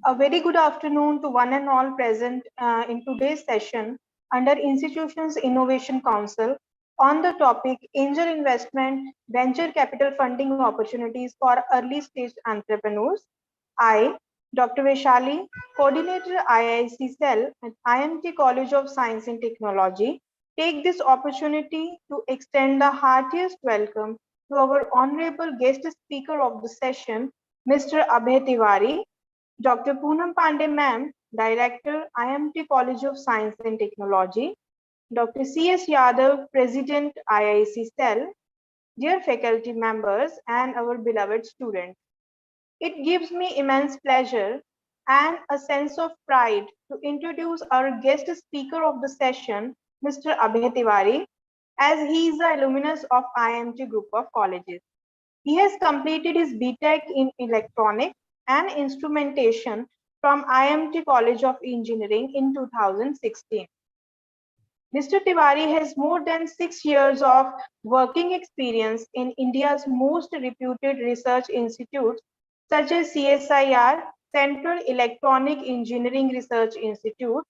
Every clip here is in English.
A very good afternoon to one and all present in today's session under Institutions Innovation Council on the topic Angel Investment Venture Capital Funding Opportunities for Early Stage Entrepreneurs. I, Dr. Vaishali, Coordinator IIC Cell at IMT College of Science and Technology, take this opportunity to extend the heartiest welcome to our honorable guest speaker of the session, Mr. Abhay Tiwari, Dr. Poonam Pandey ma'am, Director, IMT College of Science and Technology, Dr. C.S. Yadav, President, IIC Cell, dear faculty members and our beloved students. It gives me immense pleasure and a sense of pride to introduce our guest speaker of the session, Mr. Abhay Tiwari, as he is an alumnus of IMT Group of Colleges. He has completed his BTech in Electronics and Instrumentation from IMT College of Engineering in 2016. Mr. Tiwari has more than 6 years of working experience in India's most reputed research institutes such as CSIR, Central Electronic Engineering Research Institute,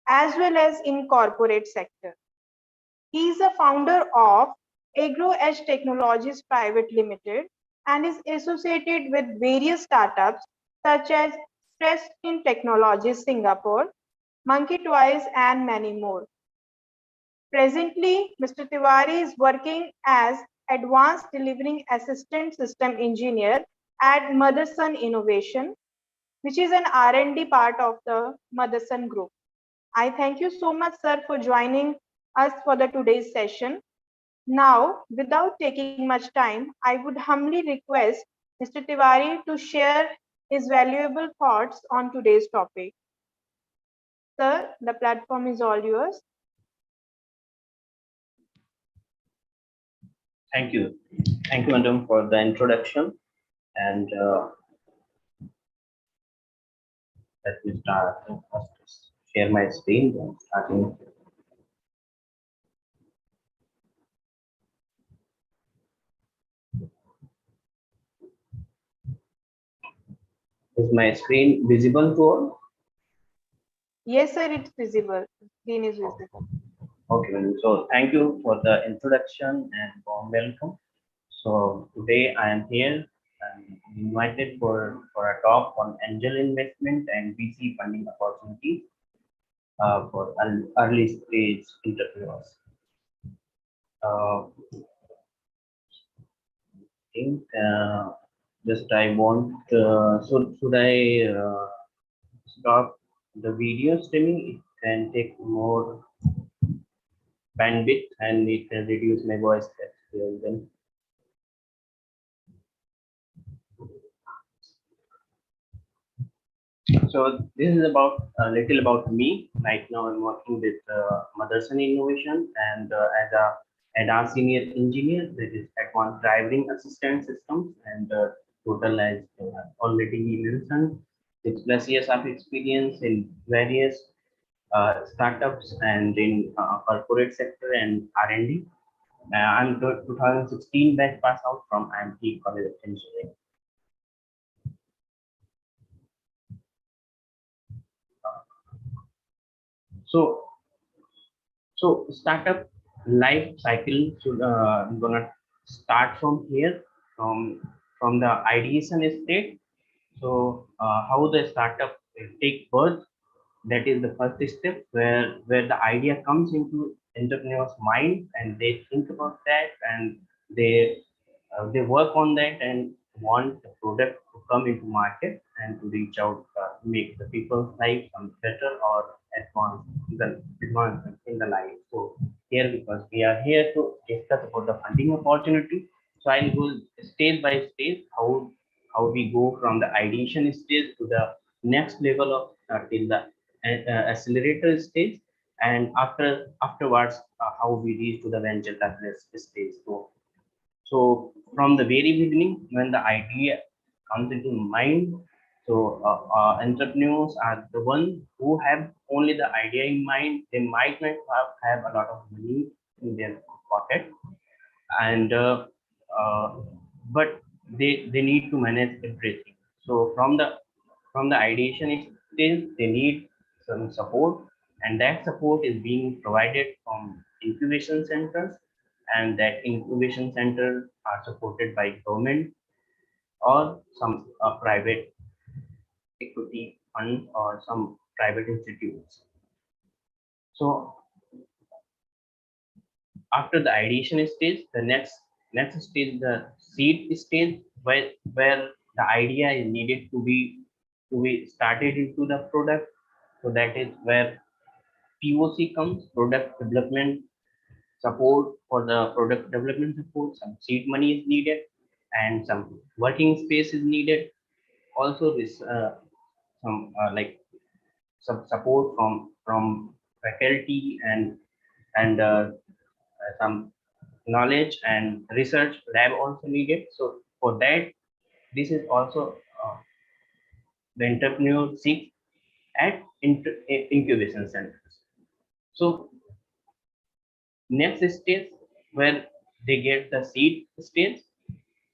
as well as in corporate sector. He is a founder of Agro Edge Technologies Private Limited and is associated with various startups such as Streskin Technologies Singapore, Monkey Toys, and many more. Presently, Mr. Tiwari is working as Advanced Delivering Assistant System Engineer at Motherson Innovation, which is an R&D part of the Motherson Group. I thank you so much, sir, for joining us for the today's session. Now, without taking much time, I would humbly request Mr. Tiwari to share his valuable thoughts on today's topic. Sir, the platform is all yours. Thank you. Thank you, madam, for the introduction. And let me start. First, share my screen. Then starting. Is my screen visible to all? Yes, sir, it's visible. Screen is visible. Okay, madam. So thank you for the introduction and warm welcome. So today I am here. I'm invited for a talk on angel investment and VC funding opportunities for early stage entrepreneurs. Think just I want should I stop the video streaming? It can take more bandwidth and it can reduce my voice then. So this is about a little about me. Right now I'm working with Motherson Innovation and as a ADAS senior engineer, that is advanced driving assistance systems, and total as already mentioned 6+ years of experience in various startups and in corporate sector and R&D. I'm 2016 batch pass out from IMT College of Engineering. So startup life cycle should gonna start from here, from the ideation state. So how the startup will take birth, that is the first step where the idea comes into entrepreneur's mind and they think about that and they work on that and want the product to come into market and to reach out, make the people's life some better or advancement in the life. So here, because we are here to discuss about the funding opportunity, so I'll go stage by stage how we go from the ideation stage to the next level of till the accelerator stage, and afterwards how we reach to the venture capitalist stage. So from the very beginning, when the idea comes into mind, so entrepreneurs are the one who have only the idea in mind. They might not have a lot of money in their pocket, and but they need to manage everything. So from the ideation stage, they need some support, and that support is being provided from incubation centers, and that incubation center are supported by government or some private equity fund or some private institutes. So after the ideation stage, the next stage, the seed stage, where the idea is needed to be started into the product. So that is where POC comes, product development support. For the product development support, some seed money is needed and some working space is needed. Also this some some support from faculty and some knowledge and research lab also needed. So for that, this is also the entrepreneur seeks at incubation centers. So next stage where they get the seed stage,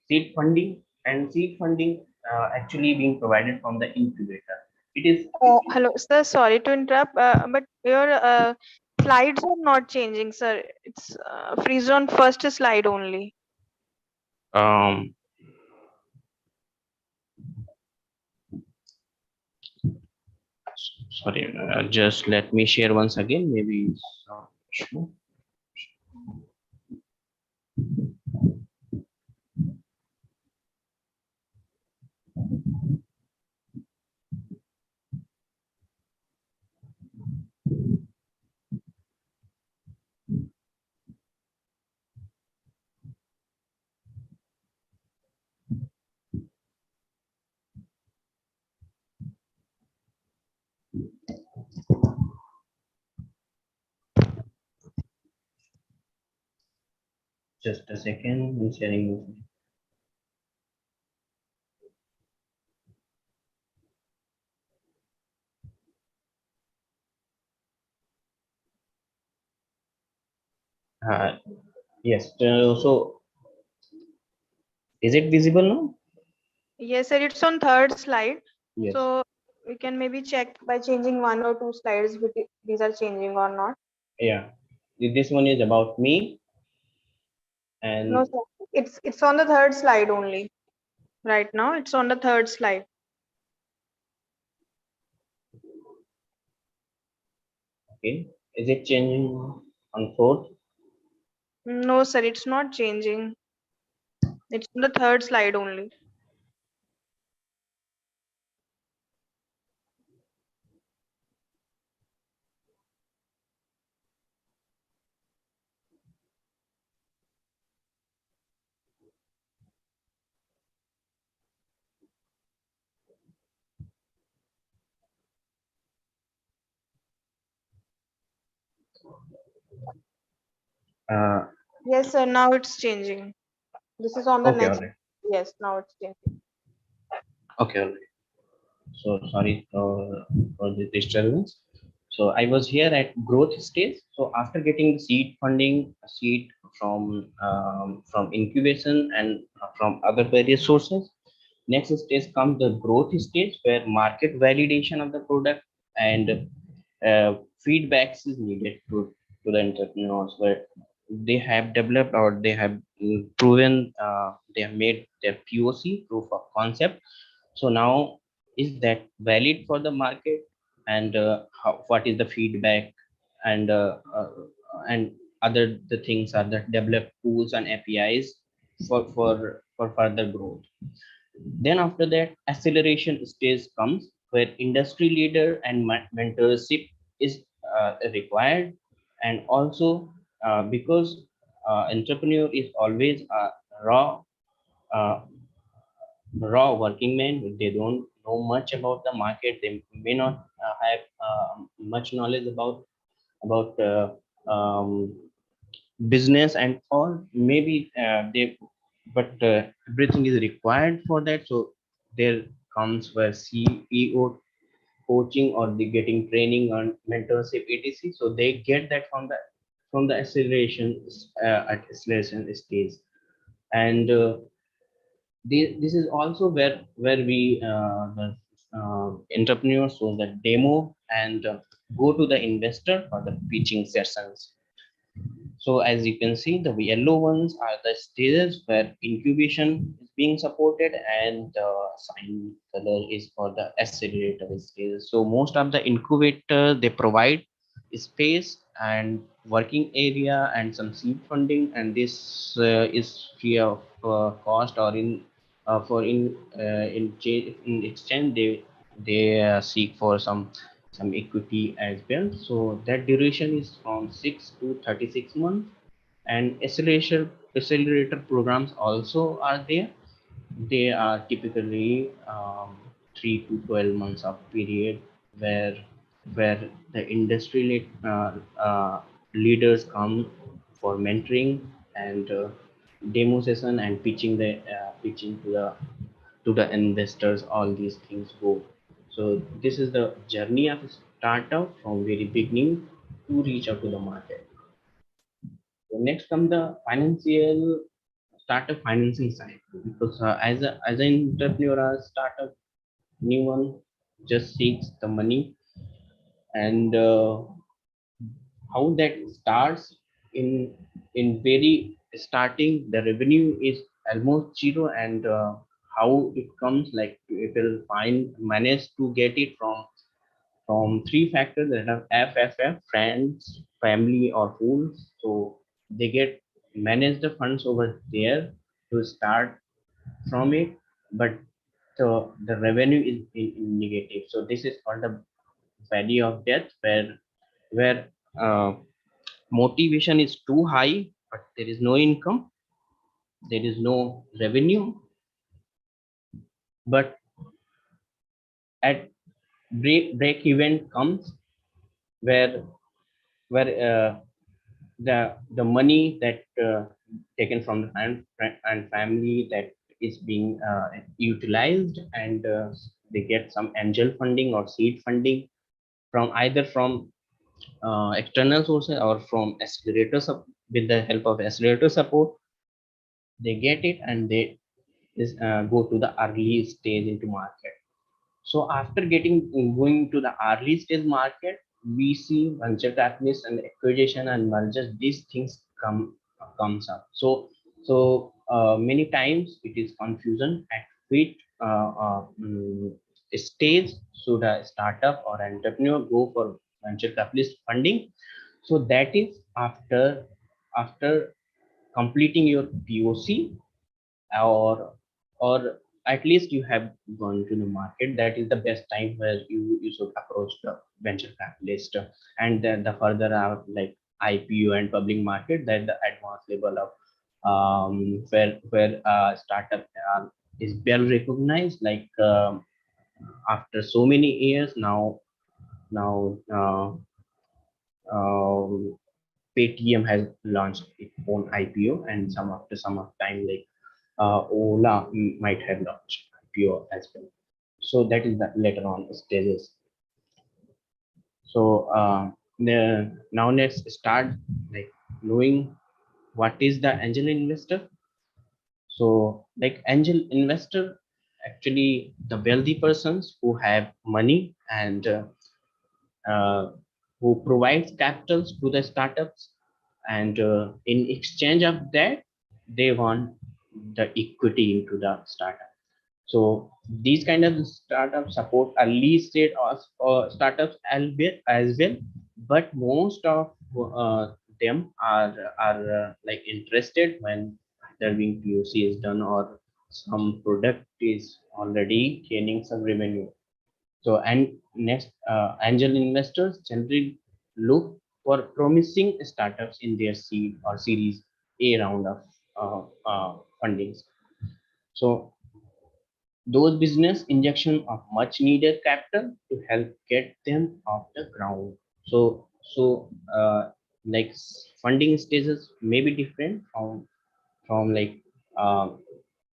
seed funding, and seed funding actually being provided from the incubator. It is Hello, sir. Sorry to interrupt, but your slides are not changing, sir. It's freeze on first slide only. um sorry, just let me share once again, maybe it's not sure. Just a second, I'm sharing. Yes, so is it visible now? Yes, sir. It's on third slide. Yes. So we can maybe check by changing one or two slides if these are changing or not. Yeah. This one is about me, and No, sir. It's on the third slide only. Right now, it's on the third slide. okay. Is it changing on fourth? No, sir. It's not changing. It's on the third slide only. Uh, Yes, sir. Now it's changing. This is on the okay, all next. right. Yes, now it's changing. Okay, all right. So sorry for the disturbance. So I was here at growth stage. So after getting the seed funding, seed from incubation and from other various sources, next stage comes the growth stage where market validation of the product and feedbacks is needed to the entrepreneurs, where they have developed or they have proven, they have made their POC, proof of concept. So now, is that valid for the market, and what is the feedback, and and other the things are the developed tools and APIs for further growth. Then after that, acceleration stage comes where industry leader and mentorship is required, and also because entrepreneur is always a raw uh, raw working men. They don't know much about the market. They may not have much knowledge about business and all. Maybe they, but everything is required for that. So there comes where CEO coaching or the getting training on mentorship etc. So they get that from the acceleration at acceleration stage. And this is also where we the entrepreneur shows the demo and go to the investor for the pitching sessions. So as you can see, the yellow ones are the stages where incubation is being supported, and the cyan color is for the accelerator stages. So most of the incubator, they provide space and working area and some seed funding, and this is free of cost, or in exchange they seek for some equity as well. So that duration is from 6 to 36 months, and accelerator programs also are there. They are typically 3 to 12 months of period where the industry leaders come for mentoring and demo session and pitching to the investors. All these things go. So this is the journey of a startup from very beginning to reach out to the market. So next come the financial startup financing side, because as an entrepreneur or startup, anyone just seeks the money, and how that starts in very starting, the revenue is almost zero, and how it comes, like it will find manage to get it from three factors that have FFF, friends, family, or fools. So they get manage the funds over there to start from it, but the revenue is in negative. So this is called the valley of death, where uh, motivation is too high, but there is no income, there is no revenue. But at break event comes, where the money that taken from the friend and family, that is being utilized, and they get some angel funding or seed funding from either from external sources or from accelerators. With the help of accelerator support, they get it, and they go to the early stage into market. So after going to the early stage market, we see venture capitalists and acquisition and mergers. These things comes up. So many times it is confusion at which stage should a startup or entrepreneur go for venture capitalist funding. So that is after completing your POC, or at least you have gone to the market. That is the best time where you should approach the venture capitalist. And then the further out, like IPO and public market, that the advanced level of where startup is well recognized, like after so many years now um, Paytm has launched its own IPO, and some of time, like Ola might have launched IPO as well. So that is the later on stages. So now let's start like knowing what is the angel investor. So like angel investor, actually the wealthy persons who have money, and uh, who provides capitals to the startups, and in exchange of that, they want the equity into the startup. So these kind of startups support early stage startups as well, but most of them are like interested when their being POC is done, or some product is already gaining some revenue. So, and next, angel investors generally look for promising startups in their seed or series A round of fundings. So those business injection of much needed capital to help get them off the ground. So like funding stages may be different from like uh,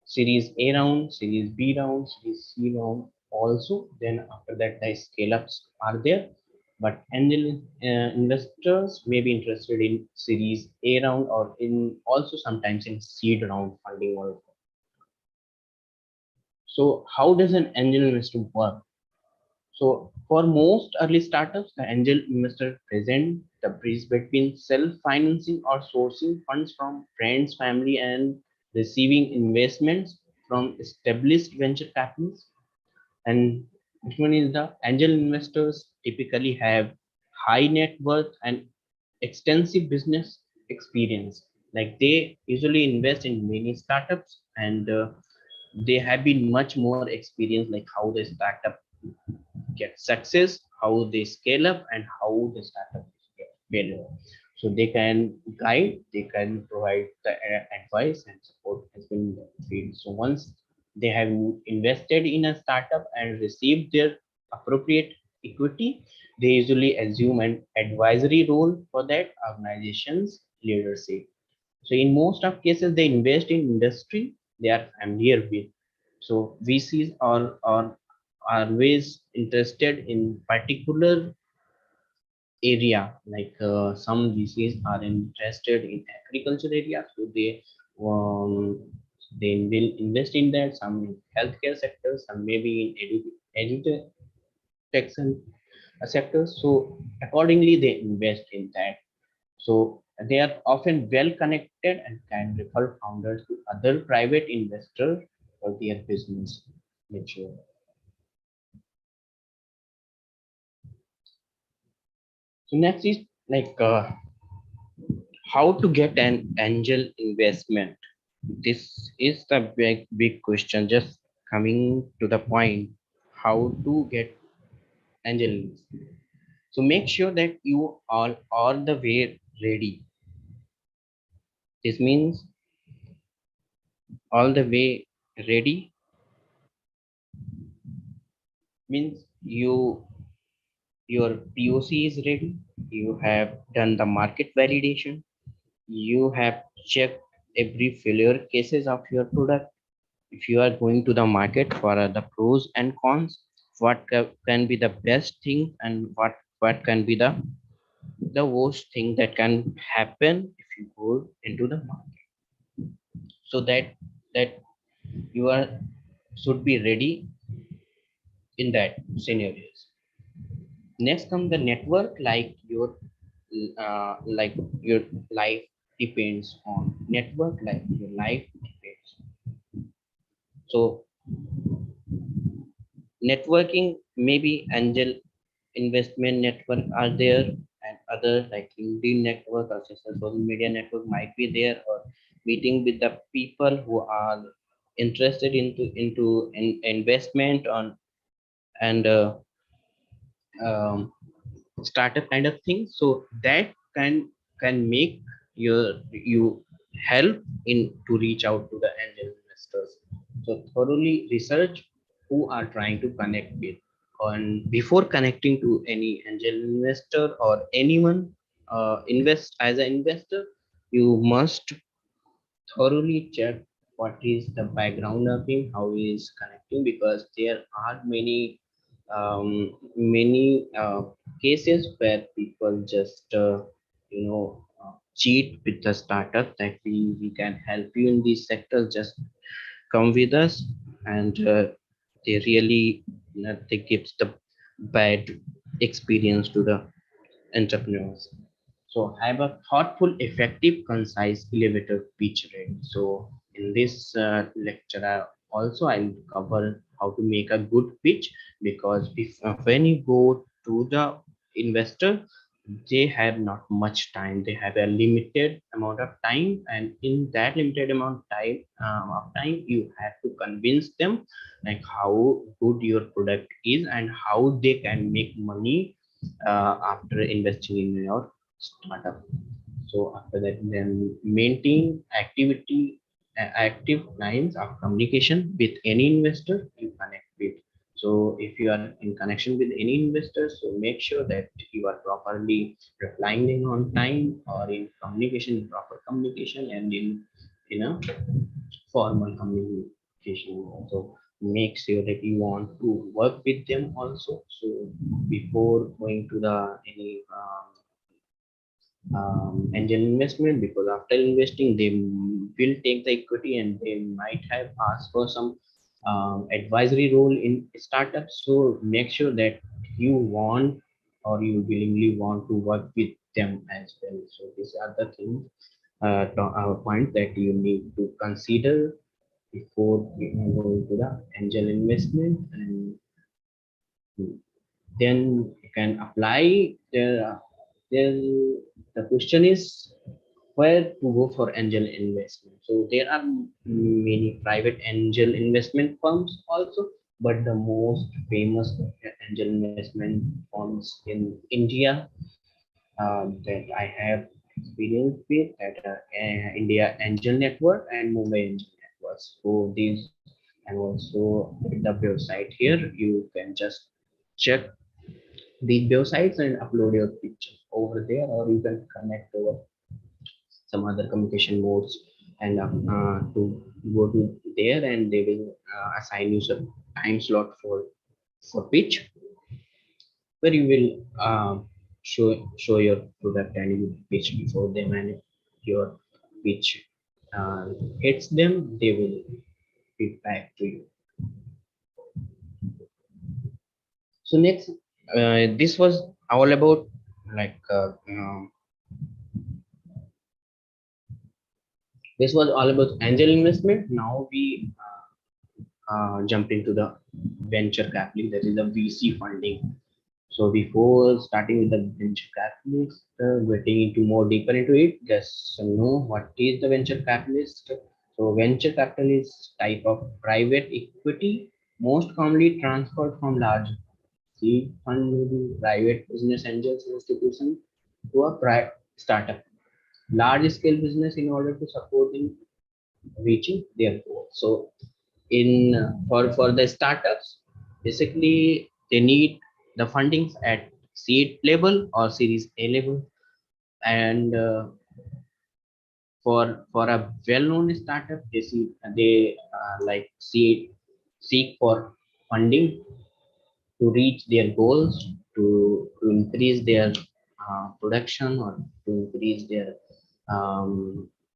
series A round, series B round, series C round also. Then after that, the scale ups are there. But angel investors may be interested in series A round, or in also sometimes in seed round funding also. So how does an angel investor work? So for most early startups, the angel investor present the bridge between self-financing or sourcing funds from friends, family, and receiving investments from established venture capitalists. And which one is the angel investors typically have high net worth and extensive business experience. Like they usually invest in many startups, and they have been much more experienced, like how the startup get success, how they scale up, and how the startup get failure. So they can guide, they can provide the advice and support has been field. So once they have invested in a startup and received their appropriate equity, they usually assume an advisory role for that organization's leadership. So in most of cases, they invest in industry they are familiar with. So VCs are always interested in particular area. Like some VCs are interested in agriculture area, so um, they will invest in that. Some in healthcare sectors, some maybe in education sectors. So accordingly, they invest in that. So they are often well connected and can refer founders to other private investors for their business mature. So next is like how to get an angel investment. This is the big question. Just coming to the point, how to get angel investment. So make sure that you are all the way ready. This means all the way ready means your POC is ready, you have done the market validation, you have checked every failure cases of your product. If you are going to the market for the pros and cons, what can be the best thing and what can be the worst thing that can happen if you go into the market. So that you are should be ready in that scenarios. Next come the network, like your life depends on network, like your life depends. So networking, maybe angel investment network are there, and other like LinkedIn network or social media network might be there, or meeting with the people who are interested into investment on and um, startup kind of thing. So that can make you help in to reach out to the angel investors. So thoroughly research who are trying to connect with, and before connecting to any angel investor or anyone invest as an investor, you must thoroughly check what is the background of him, how he is connecting, because there are many cases where people just cheat with the startup that we can help you in these sectors. Just come with us, and they really they gives the bad experience to the entrepreneurs. So have a thoughtful, effective, concise elevator pitch ready. So in this lecture, I'll cover how to make a good pitch, because if when you go to the investor, they have not much time. They have a limited amount of time, and in that limited amount of time, you have to convince them like how good your product is and how they can make money after investing in your startup. So after that, then maintain active lines of communication with any investor you connect with. So if you are in connection with any investor, so make sure that you are properly replying them on time, or in communication, proper communication, and in a formal communication. So make sure that you want to work with them also. So before going to the any angel investment, because after investing they will take the equity and they might have asked for some advisory role in startups. So make sure that you want or you willingly want to work with them as well. So these are the things, points that you need to consider before you go into the angel investment, and then you can apply. There the question is where to go for angel investment. So there are many private angel investment firms also, but the most famous angel investment firms in India that I have experience with, that India Angel Network and Mumbai Angel Networks. So these, and also the website here, you can just check these websites and upload your pictures over there, or you can connect over some other communication modes and to go to there, and they will assign you some time slot for pitch, where you will show your product and you pitch before them, and if your pitch uh, hits them, they will feedback to you. So next, this was all about like this was all about angel investment. Now we jump into the venture capital, that is the VC funding. So before starting with the venture capitalist, getting into more deeper into it, just know what is the venture capitalist. So venture capital is type of private equity, most commonly transferred from large seed fund, maybe private business angels institution, to a private startup, large scale business, in order to support them reaching their goals. So in for the startups, basically they need the fundings at seed level or series A level, and for a well-known startup, they like seek for funding to reach their goals, to increase their production, or to increase their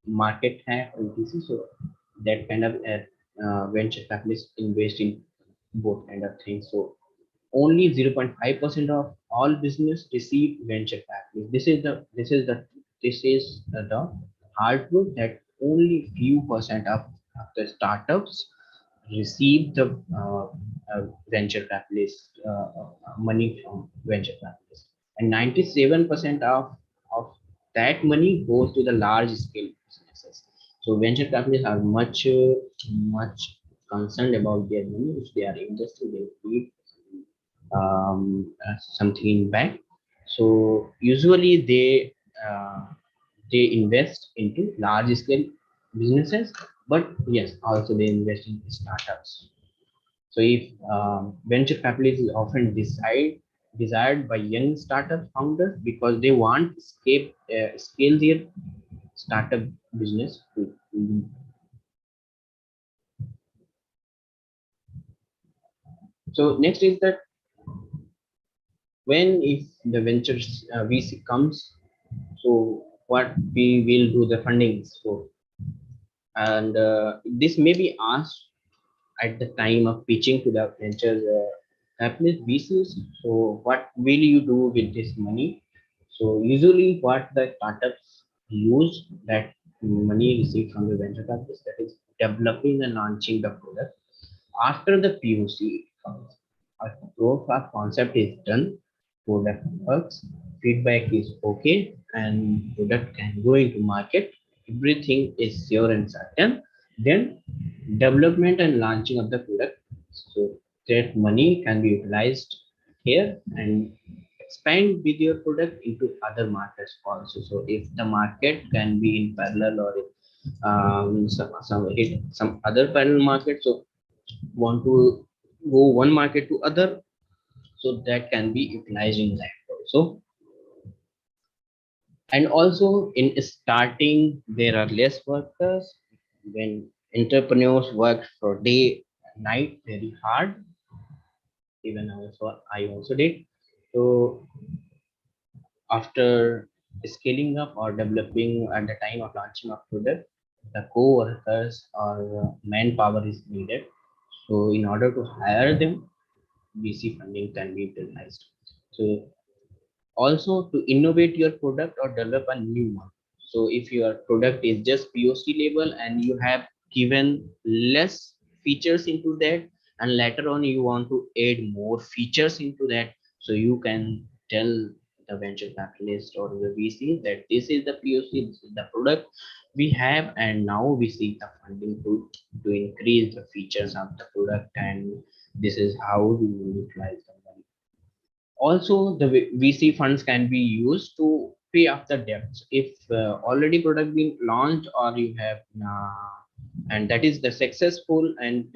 market cap or etc. So that kind of venture capitalists invest in both kind of things. So only 0.5% of all business receive venture capital. This is the hard truth, that only few percent of the startups receive the venture capitalist money from venture capitalists, and 97% of that money goes to the large scale businesses. So venture capitalists are much concerned about their money. If they are interested, they need something in bank. So usually they invest into large scale businesses, but yes, also they invest in startups. So if venture capital is often desired by young startup founders, because they want to scale their startup business to. So next is that when if the ventures VC comes, so what we will do the fundings for, and this may be asked at the time of pitching to the venture capitalist VCs. So what will you do with this money? So usually what the startups use that money received from the venture capitalist, that is developing and launching the product. After the POC comes, a proof of concept is done, product works, feedback is okay, and product can go into market. Everything is sure and certain. Then development and launching of the product. So that money can be utilized here and expand with your product into other markets also. So if the market can be in parallel, or if, some hit some other parallel market, so want to go one market to other, so that can be utilized in that also. And also in starting, there are less workers. When entrepreneurs work for day and night very hard, even I also did. So after scaling up or developing at the time of launching a product, the co-workers or manpower is needed. So in order to hire them, VC funding can be utilized. So also to innovate your product or develop a new one. So if your product is just POC level and you have given less features into that, and later on you want to add more features into that, so you can tell the venture capitalist or the VC that this is the POC, this is the product we have, and now we seek the funding to increase the features of the product, and this is how we will utilize the money. Also, the VC funds can be used to pay off the debts if already product been launched, or you have and that is the successful, and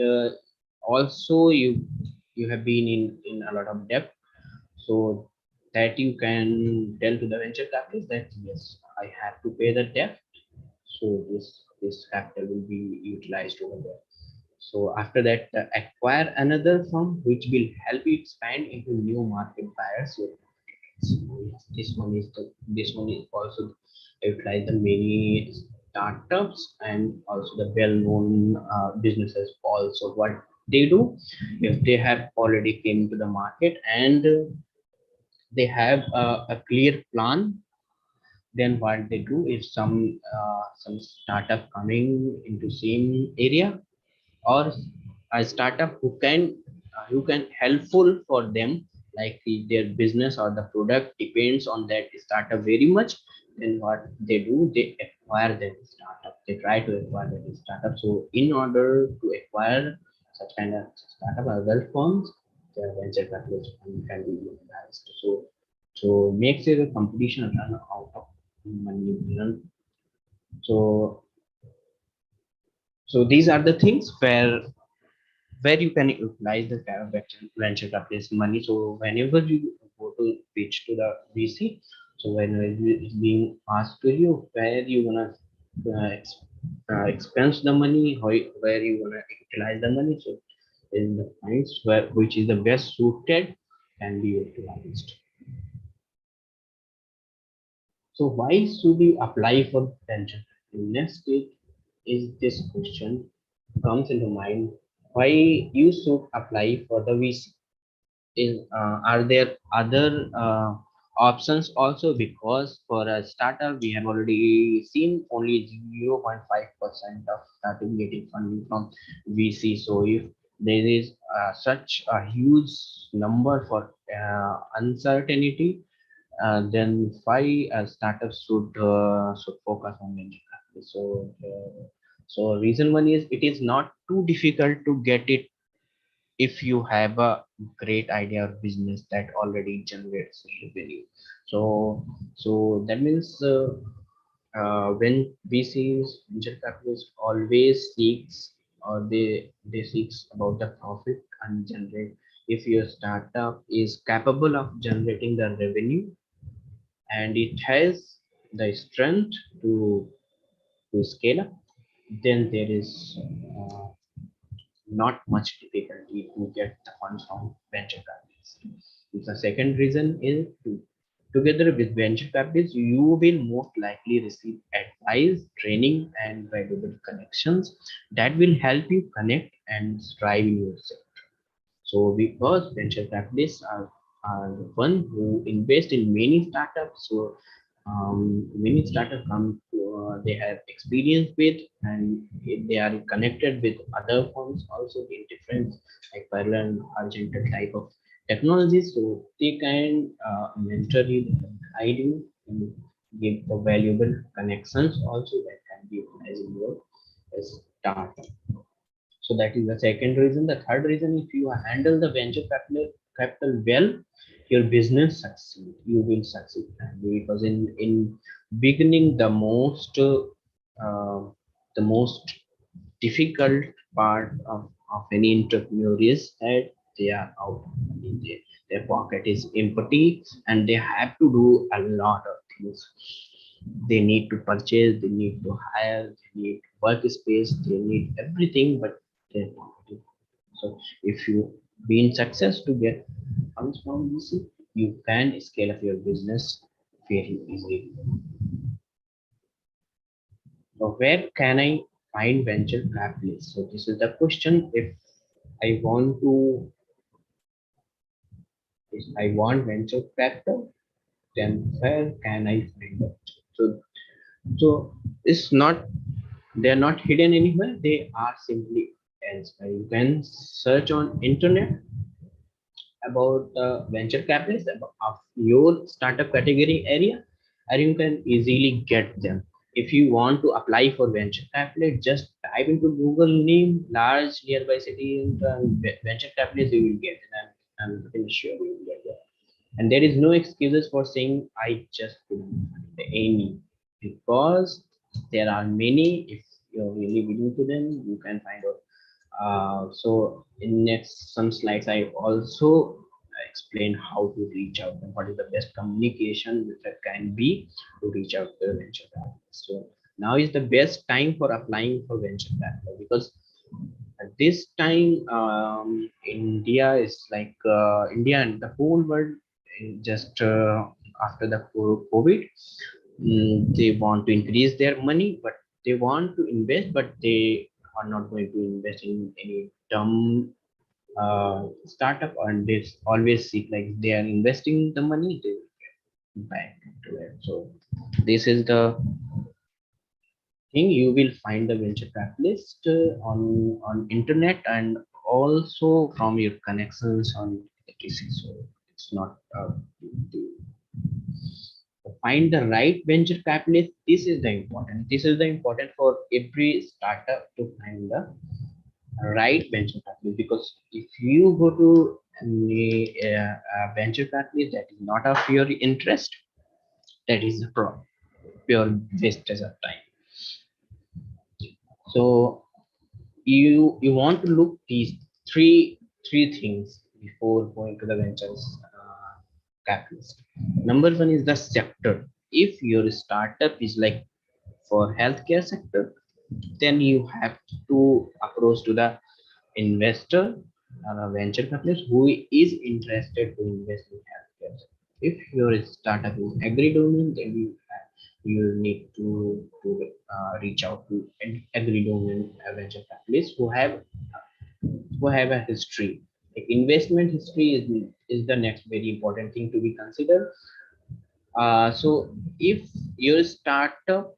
also you have been in a lot of debt, so that you can tell to the venture capitalist that yes, I have to pay the debt, so this capital will be utilized over there. So after that, acquire another firm which will help you expand into new market buyers. So this one is also utilize the many startups and also the well-known businesses. Also, what they do, if they have already came to the market and they have a clear plan, then what they do is some startup coming into same area, or a startup who can helpful for them, like their business or the product depends on that startup very much, then what they do, they acquire that startup, they try to acquire that startup. So in order to acquire such kind of startup or wealth firms, the venture capitalist fund can be utilized. So makes it a competition run out of money. So so these are the things where you can utilize the kind of venture capitalist money. So whenever you go to pitch to the VC, so when it's being asked to you where you gonna expense the money, where you gonna utilize the money, so in the points where which is the best suited can be utilized. So why should you apply for venture capital? Next stage is this question comes into mind: why you should apply for the VC? Is are there other options also? Because for a startup, we have already seen only 0.5% of starting getting funding from VC. So if there is such a huge number for uncertainty, then why startups should focus on venture capital. So reason one is it is not too difficult to get it if you have a great idea or business that already generates revenue. So that means when VCs, venture capitalists, always seeks, or they seeks about the profit and generate. If your startup is capable of generating the revenue and it has the strength to scale up, then there is not much difficulty to get the funds from venture capitalists. The second reason is together with venture capitalists, you will most likely receive advice, training, and valuable connections that will help you connect and strive in your sector. So because venture capitalists are the one who invest in many startups, so many startups come to, they have experience with, and they are connected with other firms also in different like parallel and horizontal type of technologies. So they can mentor you, guide you, and give the valuable connections also that can be utilized in your startup. So that is the second reason. The third reason, if you handle the venture capital well, your business succeed. You will succeed, because in beginning the most difficult part of any entrepreneur is that they are out of money. Their pocket is empty and they have to do a lot of things. They need to purchase, they need to hire, they need workspace, they need everything, but their pocket. So if you been success to get funds from VC, you can scale up your business very easily. So where can I find venture capitalists? So this is the question. If I want to, if I want venture capital, then where can I find it? So it's not, they're not hidden anywhere. They are simply elsewhere. You can search on internet about venture capitalists of your startup category area, and you can easily get them. If you want to apply for venture capital, just type into Google name large nearby city and venture capitalist, you will get it. I'm pretty sure you will get that. And there is no excuses for saying I just couldn't find any, because there are many. If you're really willing to them, you can find out. So in next some slides, I also explain how to reach out and what is the best communication that can be to reach out to the venture capital. So now is the best time for applying for venture capital, because at this time, India is like India and the whole world just after the COVID, they want to increase their money, but they want to invest, but they are not going to invest in any dumb startup, and they always seek like they are investing the money, they will get back into it. So this is the thing. You will find the venture capitalist on internet, and also from your connections on etc. So it's not to find the right venture capitalist. This is the important for every startup to find the right venture capitalist, because if you go to a venture capitalist that is not of your interest, that is a pure wastage of time. So you want to look these three things before going to the ventures capitalist. Number one is the sector. If your startup is like for healthcare sector, then you have to approach to the investor or a venture capitalist who is interested to invest in healthcare. If your startup is agri domain, then you need to reach out to an agri domain venture capitalists who have a history. Like investment history is the next very important thing to be considered. So if your startup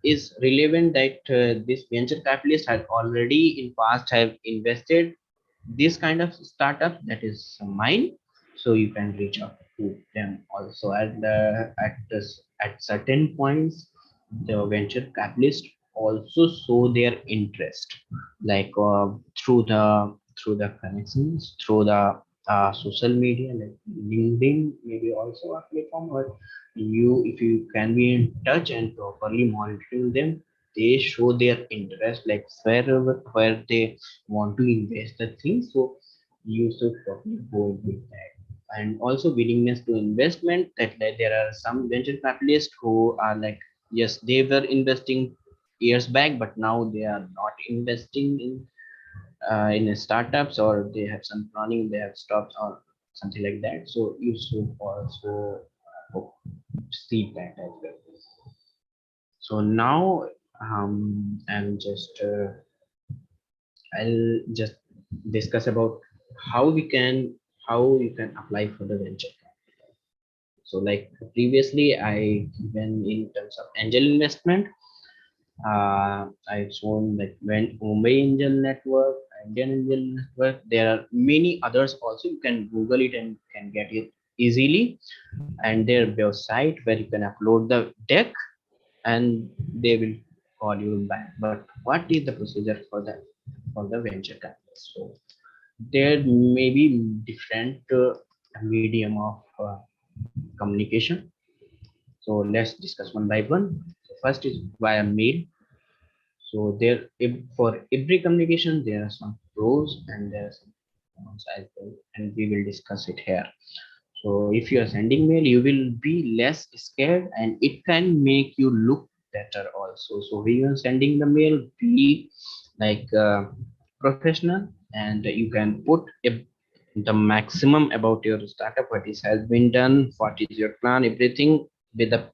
is relevant that this venture capitalist has already in past have invested this kind of startup, that is mine, so you can reach out to them also at certain points. The venture capitalist also show their interest, like through the connections, through the social media like LinkedIn, maybe also a platform, or if you can be in touch and properly monitoring them, they show their interest like where they want to invest the thing. So you should probably go with that. And also willingness to investment, that there are some venture capitalists who are like, yes, they were investing years back, but now they are not investing in startups, or they have some planning, they have stopped or something like that. So you should also uh, see that as well. So now I'm just I'll just discuss about how we can how you can apply for the venture capital. So like previously I given in terms of angel investment, I've shown like when Mumbai Angel Network, Indian Angel Network. There are many others also. You can Google it and can get it easily. And their website where you can upload the deck, and they will call you back. But what is the procedure for the venture capital? So there may be different medium of communication. So let's discuss one by one. So first is via mail. So there, if for every communication, there are some pros and there are some cons as well, and we will discuss it here. So if you are sending mail, you will be less scared, and it can make you look better also. So when you are sending the mail, be like professional, and you can put the maximum about your startup, what is has been done, what is your plan, everything with the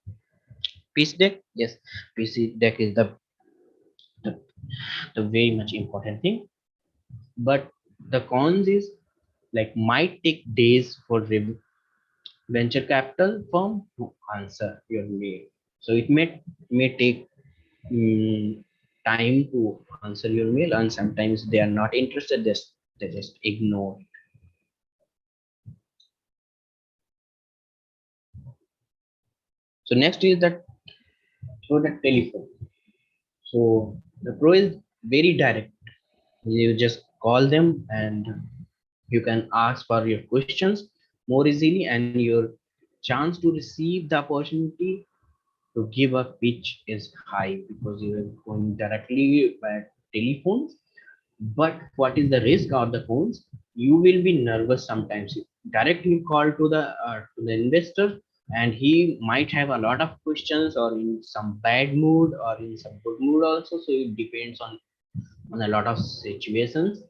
pitch deck. Yes, PC deck is the very much important thing. But The cons is like might take days for venture capital firm to answer your mail. So it may take time to answer your mail, and sometimes they are not interested. They just ignore. So next is that the telephone. So the pro is very direct. You just call them and you can ask for your questions more easily, and your chance to receive the opportunity to give a pitch is high because you are going directly by telephones. But what is the risk of the phones? You will be nervous sometimes. Directly call to the investor, and he might have a lot of questions, or in some bad mood, or in some good mood also. So it depends on a lot of situations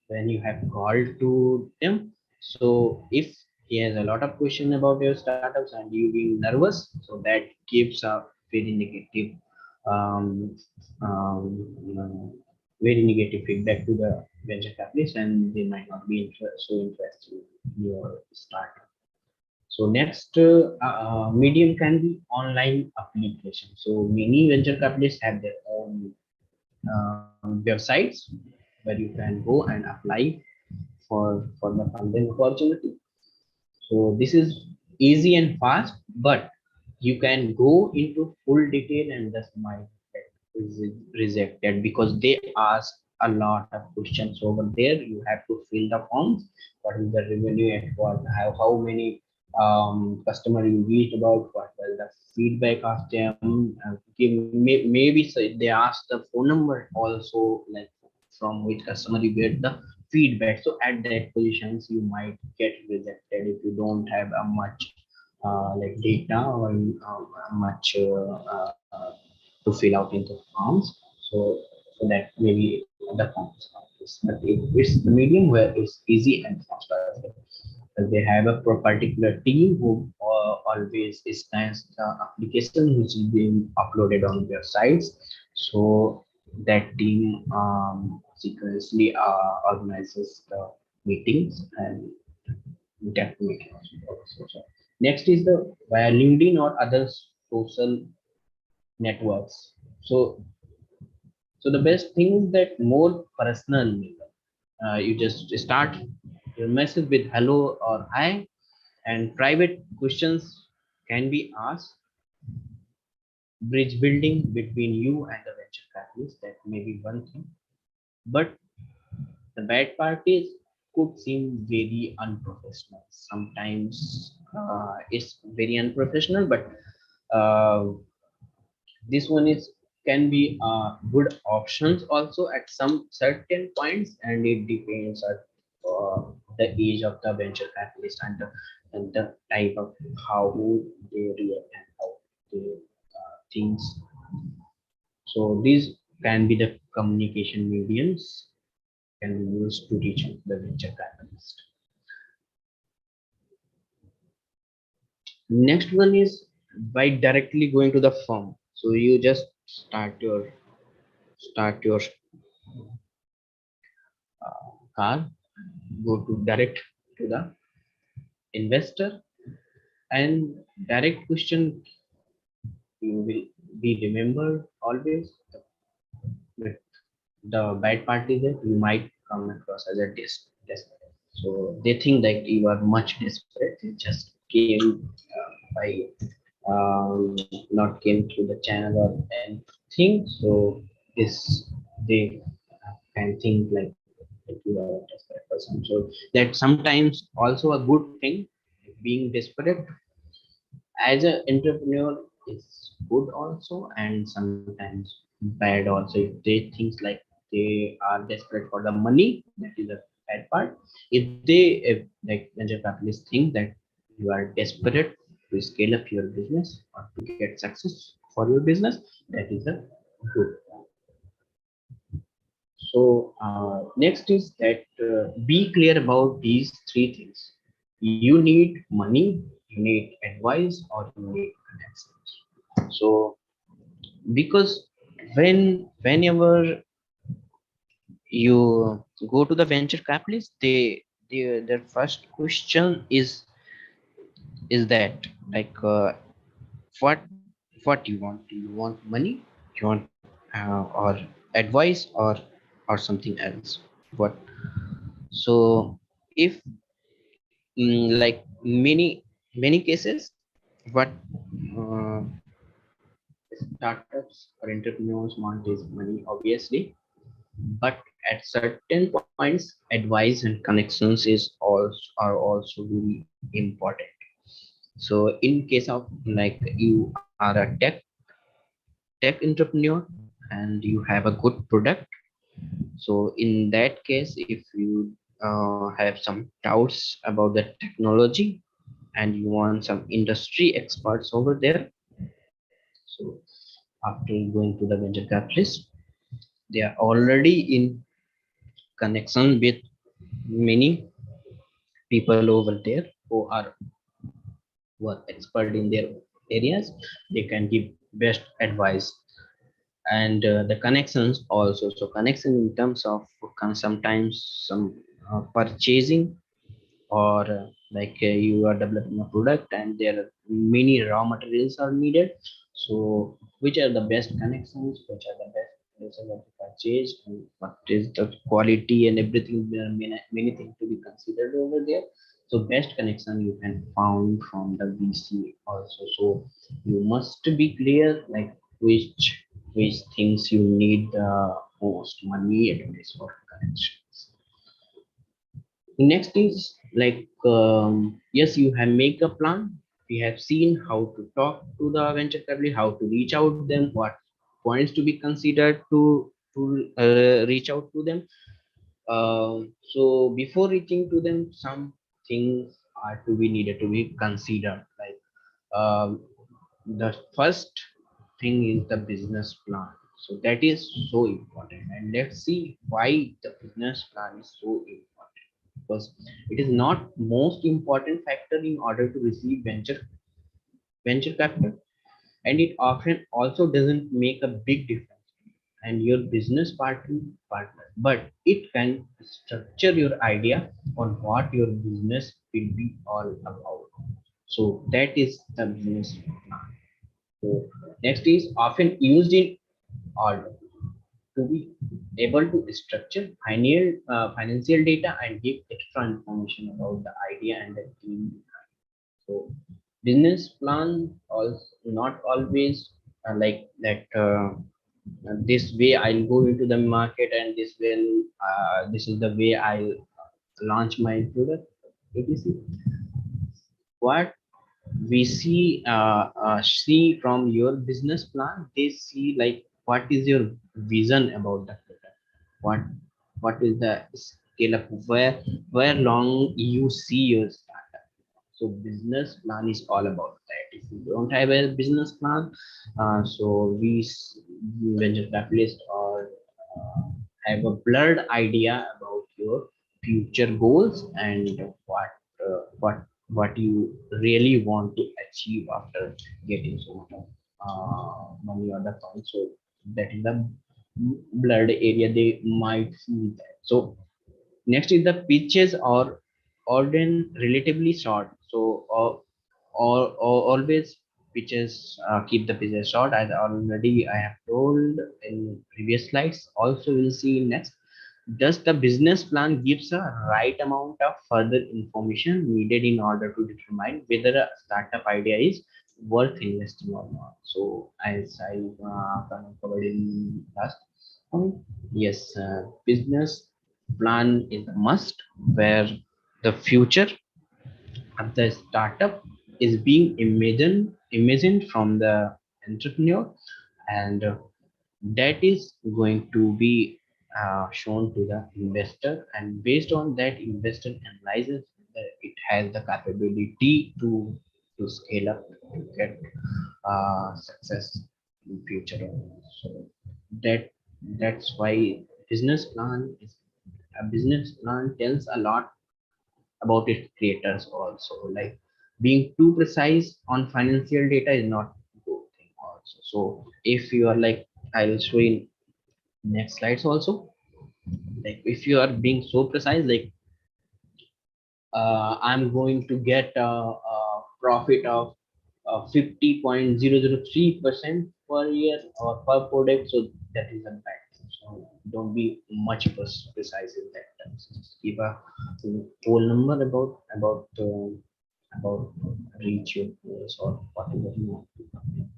when you have called to him. So if he has a lot of question about your startups and you being nervous, so that gives a very negative um, you know, very negative feedback to the venture capitalist, and they might not be so interested in your startup. So next medium can be online application. So many venture capitalists have their own websites where you can go and apply for the funding opportunity. So this is easy and fast, but you can go into full detail and just might get rejected because they ask a lot of questions over there. You have to fill the forms. What is the revenue at what? How many customer you reached about? What was the feedback of them? Maybe so they ask the phone number also, like from which customer you get the feedback. So at that positions you might get rejected if you don't have a much like data or much to fill out into forms. So that maybe the forms of this. But it's the medium where it's easy and fast. They have a particular team who always scans the application which is being uploaded on their sites. So that team sequentially organizes the meetings and that meeting also. So next is the via LinkedIn or other social networks. So the best thing is that more personal. You just start your message with hello or hi, and private questions can be asked. Bridge building between you and the venture capitalist, that may be one thing. But the bad part is could seem very unprofessional. Sometimes it's very unprofessional, but uh, this one is can be good options also at some certain points, and it depends on the age of the venture capitalist and the type of how they react and how they things. So these can be the communication mediums can be used to reach the venture capitalist. Next one is by directly going to the firm. So you just start your car, go to direct to the investor, and direct question you will be remembered always. But the bad part is that you might come across as a desperate. So they think that you are much desperate. You just came by not came through the channel or anything. So this they can think like that you are a desperate person. So that sometimes also a good thing. Being desperate as an entrepreneur is good also, and sometimes bad also. If they think like they are desperate for the money, that is a bad part. If like venture capitalists think that you are desperate to scale up your business or to get success for your business, that is a good. So next is that be clear about these three things. You need money, you need advice, or you need connections. So because whenever you go to the venture capitalist, their first question is that like what what you want? Do you want money? You want or advice or something else? What? So if like many cases, what uh, startups or entrepreneurs want is money, obviously, but at certain points, advice and connections is also are also very important. So in case of like you are a tech entrepreneur and you have a good product, so in that case, if you have some doubts about the technology and you want some industry experts over there, so after going to the venture capitalist, they are already in connection with many people over there who are expert in their areas. They can give best advice. And the connections also, so connection in terms of sometimes some purchasing, or you are developing a product and there are many raw materials are needed. So which are the best connections, which are the best places to purchase, and what is the quality and everything? There are many things to be considered over there. So best connection you can found from the VC also. So you must be clear like which things you need the most money at least for connections. Next is like yes, you have make a plan. We have seen how to talk to the venture capital, how to reach out them, what points to be considered to reach out to them. So before reaching to them, some things are to be needed to be considered. Like um, the first thing is the business plan. So that is so important, and let's see why the business plan is so important, because it is not most important factor in order to receive venture capital, and it often also doesn't make a big difference and your business partner, but it can structure your idea on what your business will be all about. So that is the business plan. So next is often used in order to be able to structure financial data and give extra information about the idea and the team. So business plan also not always like that. This way I'll go into the market, and this is the way I'll launch my product. etc. What we see from your business plan, they see like what is your vision about the product, what what is the scale up, where long you see your startup. So business plan is all about that. If you don't have a business plan, so venture capitalists or uh, have a blurred idea about your future goals and what you really want to achieve after getting so much of money on the account. So that is the blurred area they might see that. So next is the pitches or ordain relatively short. So always pitches keep the pitches short, as already I have told in previous slides. Also we'll see next. Does the business plan gives a right amount of further information needed in order to determine whether a startup idea is worth investing or not? So as I kind of covered in last point, yes, business plan is a must, where the future of the startup is being imagined from the entrepreneur, and that is going to be shown to the investor, and based on that investor analyzes that it has the capability to scale up to get success in future. So that that's why business plan is a business plan tells a lot about its creators also. Like being too precise on financial data is not a good thing also. So if you are like, I will show in next slides also. Like if you are being so precise, like I'm going to get a profit of 50.003% per year or per product. So that is a bad thing. So don't be much precise in that terms. Just give a whole number about reach your goals or whatever you want to complete.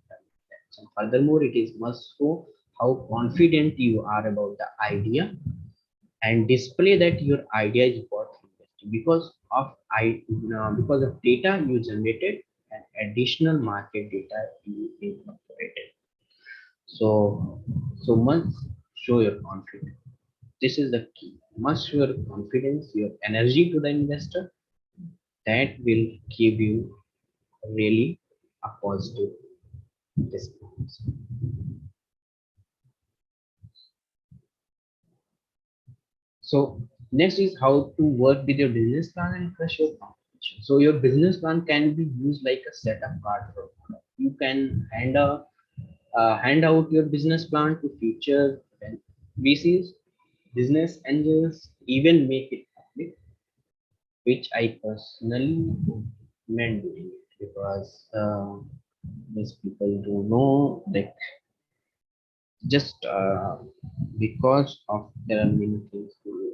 And furthermore, it is must show how confident you are about the idea and display that your idea is worth investing because of data you generated and additional market data you incorporated. So must show your confidence. This is the key. Must show your confidence, your energy to the investor. That will give you really a positive response. So next is how to work with your business plan and crush your competition. So your business plan can be used like a setup card for a product. You can hand out your business plan to future VCs, business angels, even make it public, which I personally recommend doing it because these people don't know, like just because of there are many things to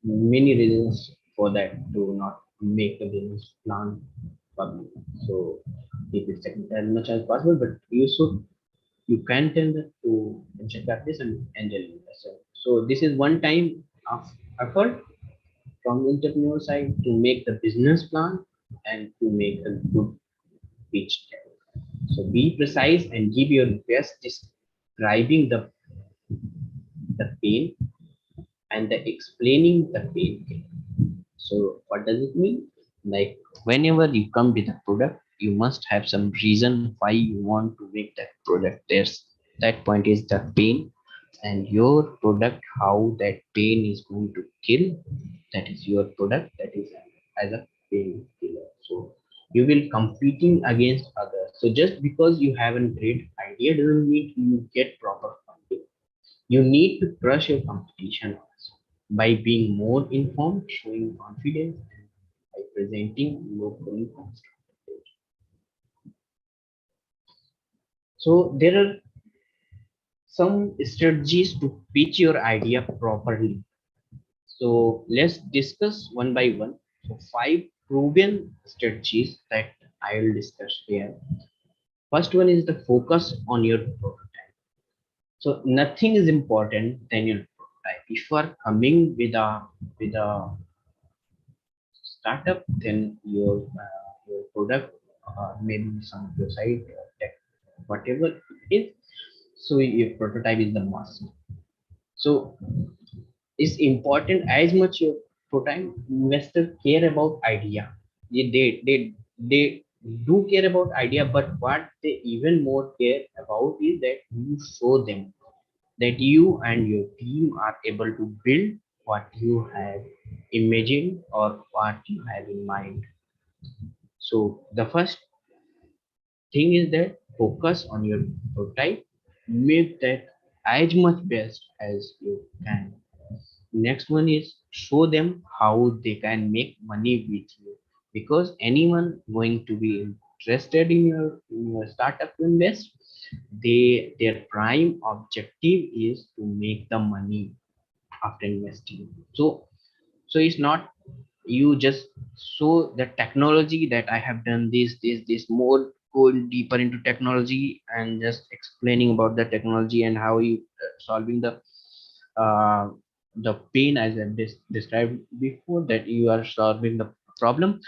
many reasons for that to not make a business plan public. So keep it secret as much as possible, but you can tell that to venture capitalist and angel investor. So this is one time of effort from the entrepreneur side to make the business plan and to make a good pitch deck. So be precise and give your best describing the pain and the explaining the pain. So what does it mean? Like whenever you come with a product, you must have some reason why you want to make that product. There's that point is the pain and your product, how that pain is going to kill. That is your product. That is as a pain killer. So you will competing against others. So just because you have a great idea doesn't mean you get proper funding. You need to crush your competition also by being more informed, showing confidence, and by presenting locally constructed. So there are some strategies to pitch your idea properly. So let's discuss one by one. So five proven strategies that I will discuss here. First one is the focus on your prototype. So nothing is important than your prototype. If you are coming with a startup, then your product, maybe some website, tech, whatever it is. So your prototype is the must. So it's important as much your prototype investor care about idea. They do care about idea, but what they even more care about is that you show them that you and your team are able to build what you have imagined or what you have in mind. So the first thing is that focus on your prototype, make that as much best as you can. Next one is show them how they can make money with you, because anyone going to be interested in your startup to invest, their prime objective is to make the money after investing. So it's not you just show the technology that I have done this more, going deeper into technology and just explaining about the technology and how you solving uh, the pain as I described before, that you are solving the problem.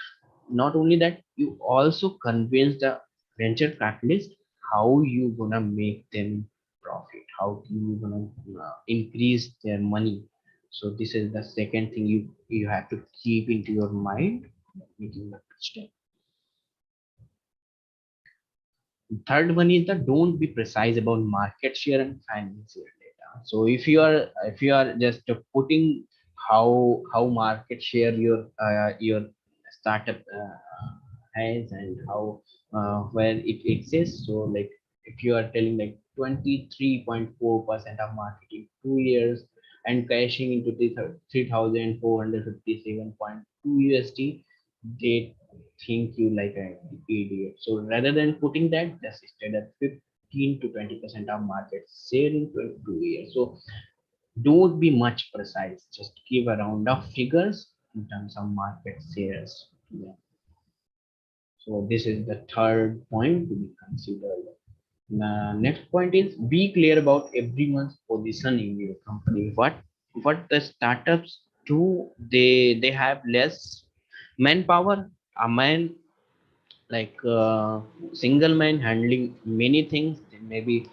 Not only that, you also convince the venture capitalist how you gonna make them profit, how you gonna increase their money. So this is the second thing you have to keep into your mind making the step. Third one is that don't be precise about market share and financial data. So if you are just putting how market share your startup has and how where it exists. So like if you are telling like 23.4% of market in 2 years, and crashing into the 3,457.2 USD, they think you like an idiot. So rather than putting that, just stayed at 15 to 20% of market share in 2 years. So don't be much precise, just give a round of figures in terms of market shares. Yeah. So this is the third point to be considered. Next point is be clear about everyone's position in your company. What the startups do, they have less manpower. A man like single man handling many things, maybe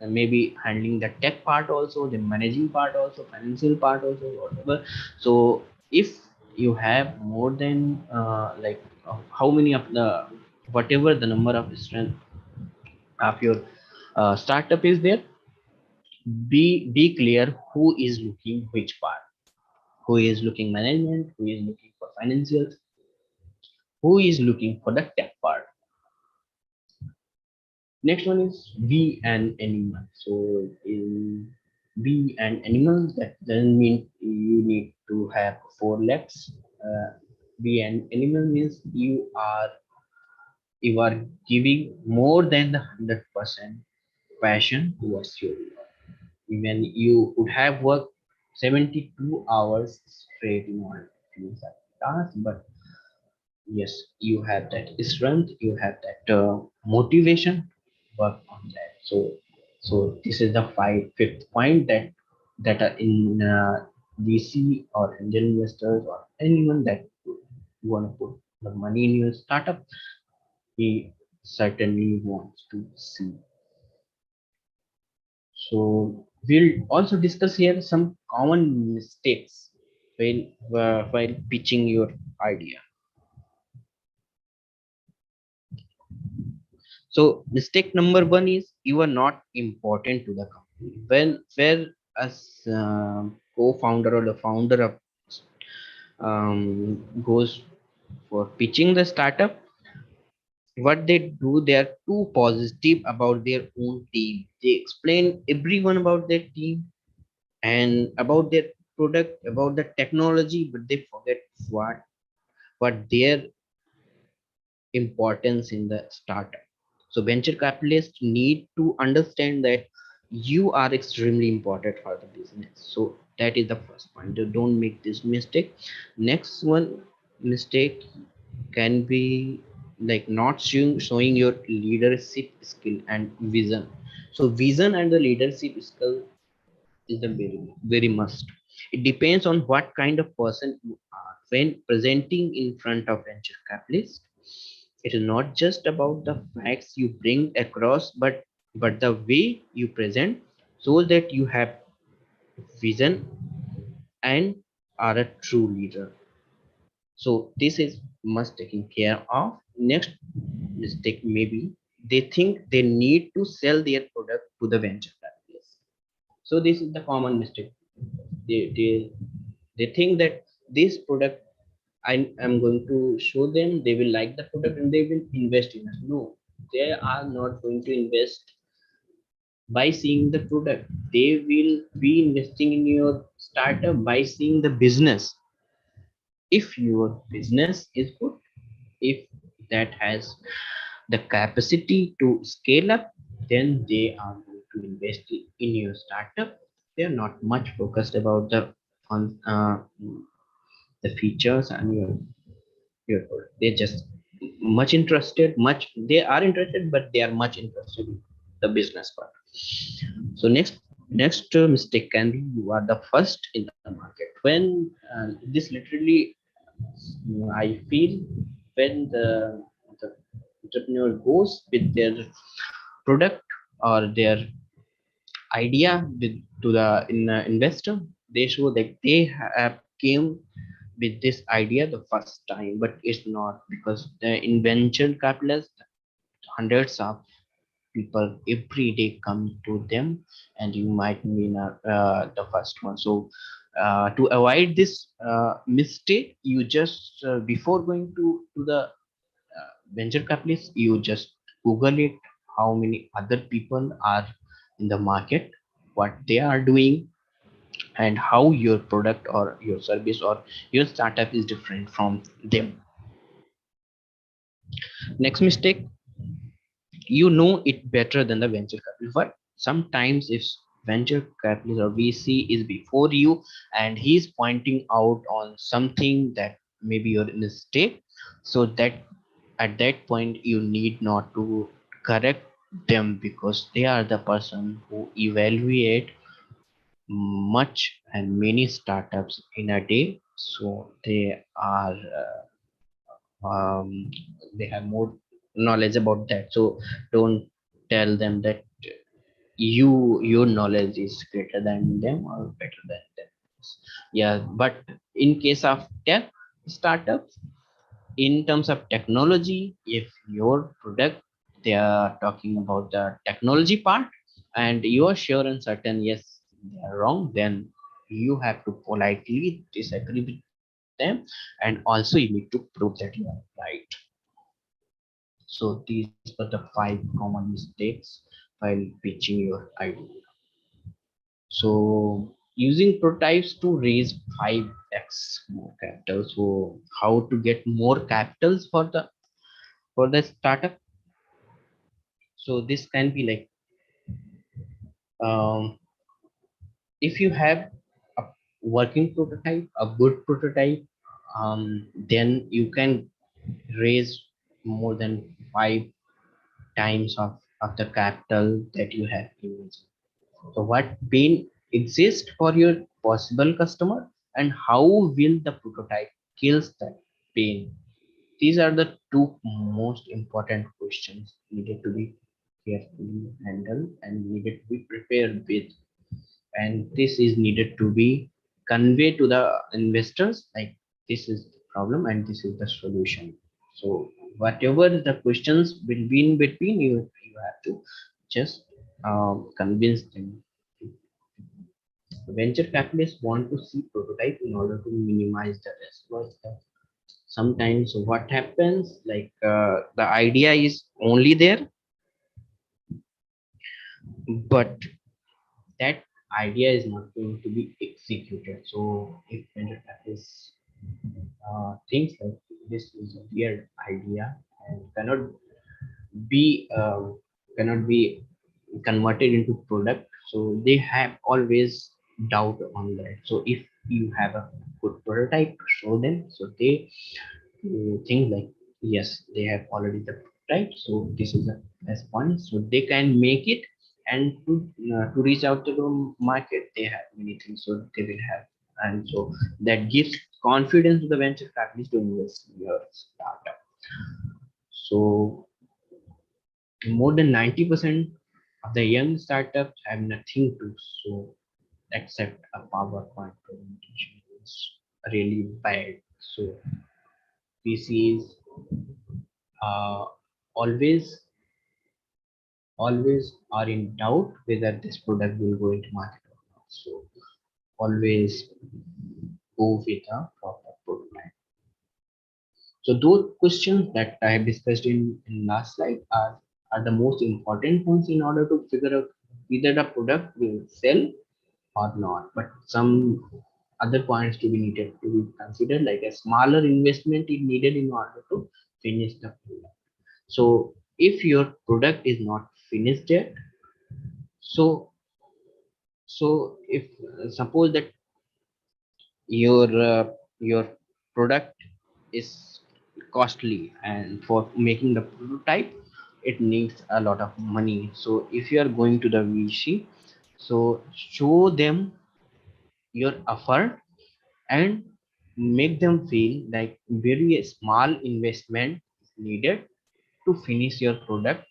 maybe handling the tech part also, the managing part also, financial part also, whatever. So if you have more than how many of the whatever the number of strength of your startup is there, be clear who is looking which part, who is looking management, who is looking for financials, who is looking for the tech part. Next one is be an animal. So in be an animal, that doesn't mean you need to have four legs. Be an animal means you are giving more than the 100% passion towards your work. Even you would have worked 72 hours straight in order to finish that task, but yes, you have that strength, you have that motivation, work on that. So this is the fifth point that are in VC or angel investors or anyone that you want to put the money in your startup, he certainly wants to see. So we'll also discuss here some common mistakes while pitching your idea. So mistake number one is you are not important to the company. When where as co-founder or the founder of goes for pitching the startup, what they do, they are too positive about their own team. They explain everyone about their team and about their product, about the technology, but they forget what their importance in the startup. So venture capitalists need to understand that you are extremely important for the business. So that is the first point. Don't make this mistake. Next one mistake can be like not showing your leadership skill and vision. So vision and the leadership skill is the very must. It depends on what kind of person you are when presenting in front of venture capitalists. It is not just about the facts you bring across, but the way you present, so that you have vision and are a true leader. So this is must taken care of. Next mistake maybe they think they need to sell their product to the venture capitalists. So this is the common mistake. They think that this product I am going to show them, they will like the product and they will invest in us. No, they are not going to invest by seeing the product. They will be investing in your startup by seeing the business. If your business is good, if that has the capacity to scale up, then they are going to invest in your startup. They are not much focused about on the features and your product. They're just much interested, much they are interested, but they are much interested in the business part. So next mistake can be you are the first in the market. When this literally, I feel when the entrepreneur goes with their product or their idea to the investor, they show that they have came with this idea the first time, but it's not, because the invention capitalist, hundreds of people every day come to them, and you might be the first one. So to avoid this mistake, you just before going to the venture capitalist, you just google it, how many other people are in the market, what they are doing, and how your product or your service or your startup is different from them. Next mistake, you know it better than the venture capital. But sometimes if venture capitalist or VC is before you and he's pointing out on something that maybe you're in a mistake, so that at that point you need not to correct them, because they are the person who evaluate much and many startups in a day. So they are they have more knowledge about that. So don't tell them that your knowledge is greater than them or better than them. Yeah, but in case of tech startups, in terms of technology, if your product, they are talking about the technology part and you are sure and certain yes they are wrong, then you have to politely disagree with them, and also you need to prove that you are right. So these are the 5 common mistakes while pitching your idea. So using prototypes to raise 5x more capital. So how to get more capitals for the startup? So this can be like, um, if you have a working prototype, a good prototype, then you can raise more than 5 times of the capital that you have invested. So what pain exists for your possible customer, and how will the prototype kills that pain? These are the two most important questions needed to be carefully handled and needed to be prepared with. And this is needed to be conveyed to the investors like this is the problem and this is the solution. So whatever the questions will be in between, you have to just convince them. Venture capitalists want to see prototype in order to minimize the risk. But sometimes what happens, like the idea is only there, but that idea is not going to be executed. So if venture capitalists thinks like this is a weird idea and be cannot be converted into product, so they have always doubt on that. So if you have a good prototype to show them, so they think like yes they have already the prototype, so this is a plus point, so they can make it. And to reach out to the market they have many things, so they will have. And so that gives confidence to the venture capitalist to invest in your startup. So more than 90% of the young startups have nothing to show except a PowerPoint presentation. It's really bad. So VCs uh, always always are in doubt whether this product will go into market or not. So always go with a proper prototype. So those questions that I have discussed in last slide are the most important points in order to figure out whether the product will sell or not. But some other points to be needed to be considered, like a smaller investment is needed in order to finish the product. So if your product is not finished yet, so if suppose that your product is costly, and for making the prototype it needs a lot of money. So if you are going to the VC, so show them your effort and make them feel like very small investment is needed to finish your product,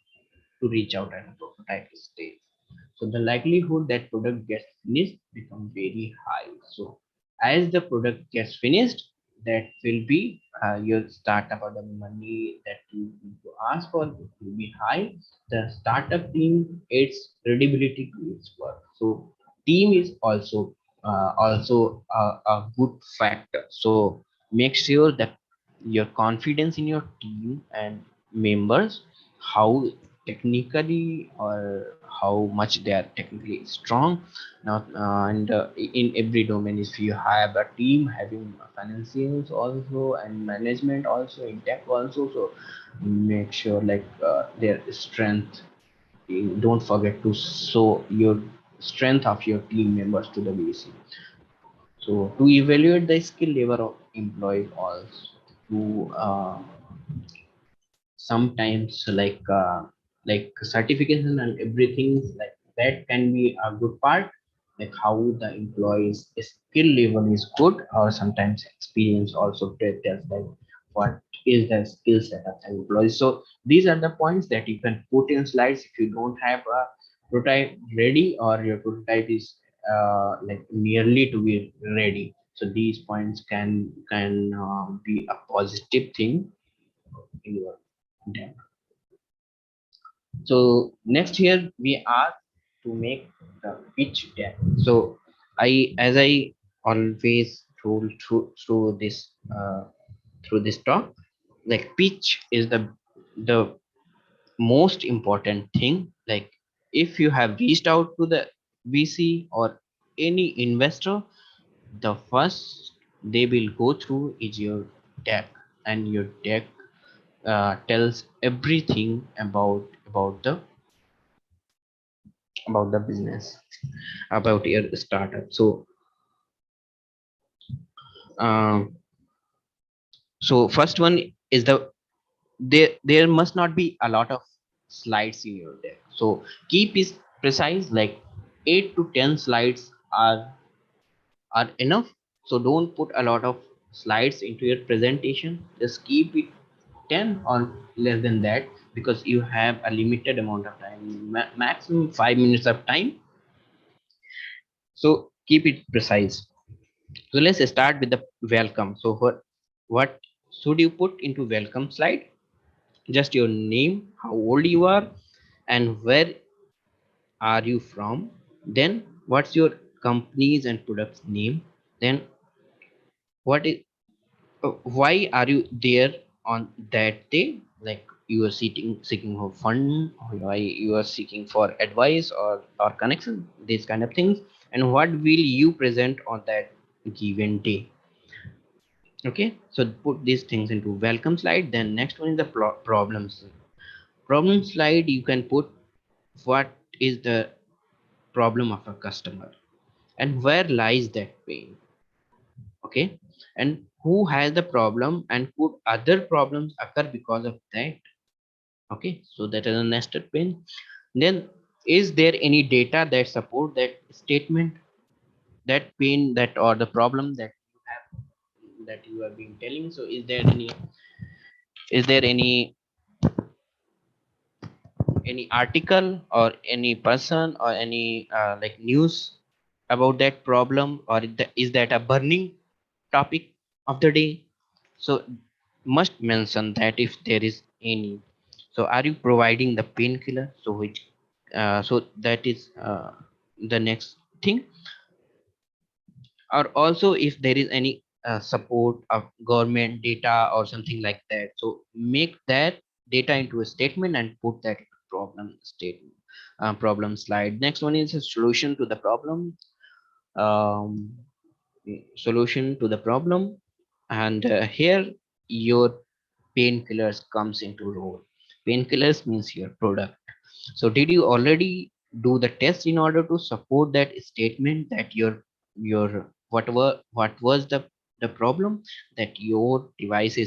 to reach out at a prototype stage. So the likelihood that product gets finished become very high. So as the product gets finished, that will be your startup, or the money that you need to ask for will be high. The startup team adds credibility to its work. So team is also a good factor. So make sure that your confidence in your team and members, how technically or how much they are technically strong. Now and in every domain, if you have a team having financials also and management also in tech also, so make sure like their strength, don't forget to show your strength of your team members to the VC. So to evaluate the skill level of employees also, to sometimes like certification and everything like that can be a good part, like how the employees skill level is good, or sometimes experience also tells like what is the skill set of the employees. So these are the points that you can put in slides if you don't have a prototype ready, or your prototype is like nearly to be ready. So these points can be a positive thing in your demo. So next here we are to make the pitch deck. So as I always told through this talk, like pitch is the most important thing. Like if you have reached out to the VC or any investor, the first they will go through is your deck, and your deck tells everything about the business, about your startup. So um, so first one is there must not be a lot of slides in your deck. So keep is precise, like 8 to 10 slides are enough. So don't put a lot of slides into your presentation, just keep it 10 or less than that, because you have a limited amount of time, maximum 5 minutes of time. So keep it precise. So let's start with the welcome. So for what should you put into welcome slide? Just your name, how old you are, and where are you from. Then what's your company's and product's name. Then what is why are you there on that day? Like you are seeking for fund, or why you are seeking for advice or connection, these kind of things. And what will you present on that given day? Okay, so put these things into welcome slide. Then next one is the problem slide. You can put what is the problem of a customer and where lies that pain. Okay, and who has the problem, and could other problems occur because of that. Okay, so that is a nested pain. Then is there any data that support that statement, that pain, that or the problem that you have, that you have been telling? So is there any article or any person or any like news about that problem, or is that a burning topic of the day? So must mention that if there is any. So are you providing the painkiller? So which so that is the next thing. Or also if there is any support of government data or something like that, so make that data into a statement and put that into problem statement, problem slide. Next one is a solution to the problem. um, Solution to the problem. And here your painkillers comes into role. Painkillers means your product. So did you already do the test in order to support that statement, that your what was the problem, that your device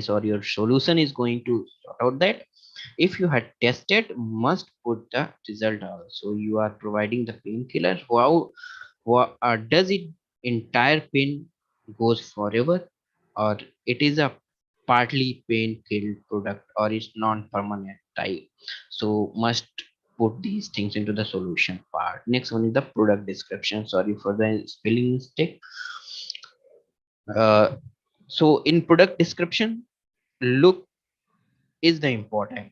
or your solution is going to sort out that? If you had tested, must put the result also. You are providing the painkiller. Does it entire pain goes forever, or it is a partly pain killed product, or it's non-permanent type? So must put these things into the solution part. Next one is the product description. Sorry for the spelling mistake. uh, so in product description, look is the important.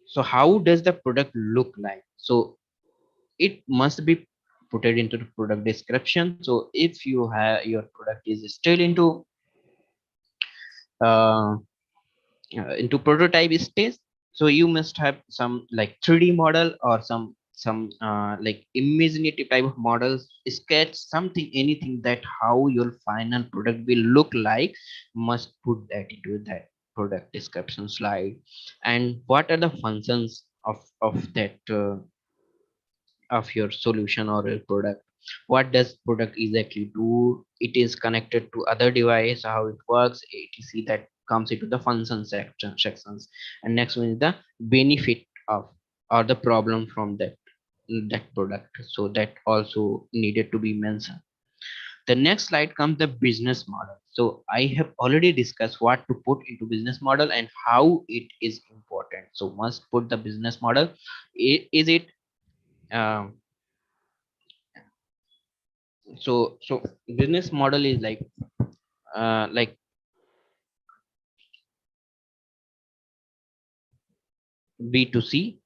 So how does the product look like? So it must be put it into the product description. So if you have your product is still uh, into prototype stage, So you must have some like 3D model or some like imaginative type of models, sketch something, anything that how your final product will look like. Must put that into that product description slide. And what are the functions of that of your solution or a product? What does product exactly do? It is connected to other device, how it works, etc. That comes into the function sections. And next one is the benefit of or the problem from that product, so that also needed to be mentioned. The next slide comes the business model. So I have already discussed what to put into business model and how it is important. So must put the business model. Is it um, so business model is like B2C,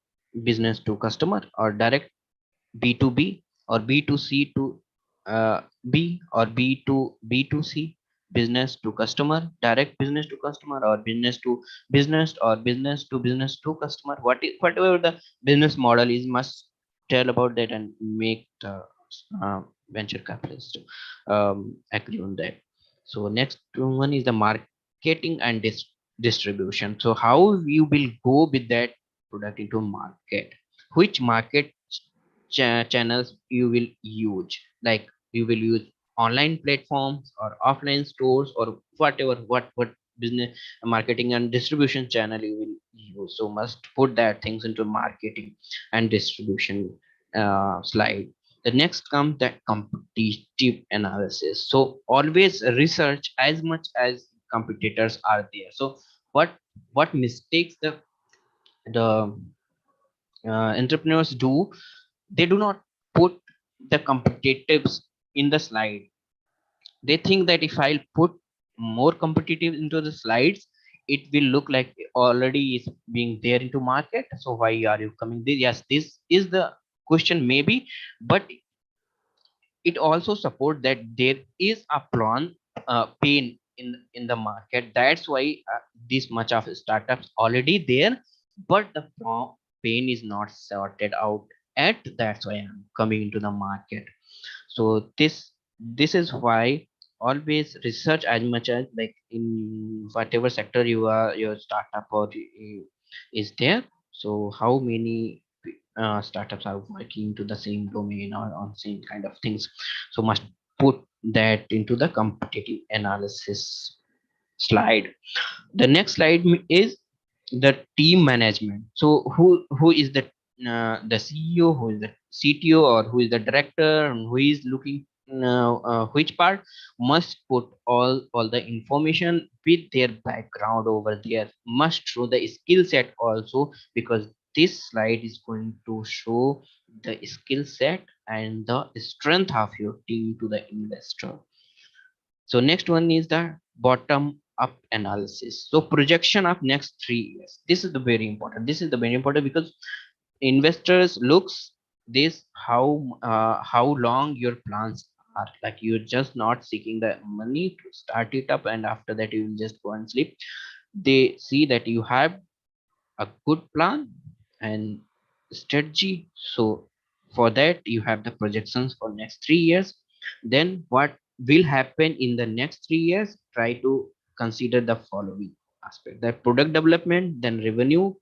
business to customer, or direct B2B, or B2C to B, or B2C, business to customer, direct business to customer, or business to business, or business to customer. Whatever the business model is, must tell about that and make the venture capitalist agree on that. So next one is the marketing and distribution. So how you will go with that product into market, which market channels you will use, like you will use online platforms or offline stores, or whatever, what business marketing and distribution channel you will use. So must put that things into marketing and distribution slide. The next comes that competitive analysis. So always research as much as competitors are there. So what mistakes the entrepreneurs do, they do not put the competitives in the slide. They think that if I'll put more competitive into the slides, it will look like already is being there into market, so why are you coming this? Yes, this is the question maybe, but it also support that there is a plan pain in the market. That's why this much of startups already there, but the pain is not sorted out at, that's why I'm coming into the market. So this is why always research as much as, like in whatever sector you are, your startup or is there. So how many startups are working to the same domain or on same kind of things. So must put that into the competitive analysis slide. The next slide is the team management. So who is the CEO, who is the CTO, or who is the director, and who is looking which part, must put all the information with their background over there, must show the skill set also, because this slide is going to show the skill set and the strength of your team to the investor. So next one is the bottom up analysis. So projection of next 3 years. This is the very important. This is the very important because investors looks this how long your plans are. Like you're just not seeking the money to start it up and after that you will just go and sleep. They see that you have a good plan and strategy. So for that you have the projections for next 3 years. Then what will happen in the next 3 years? Try to consider the following aspect: the product development, then revenue,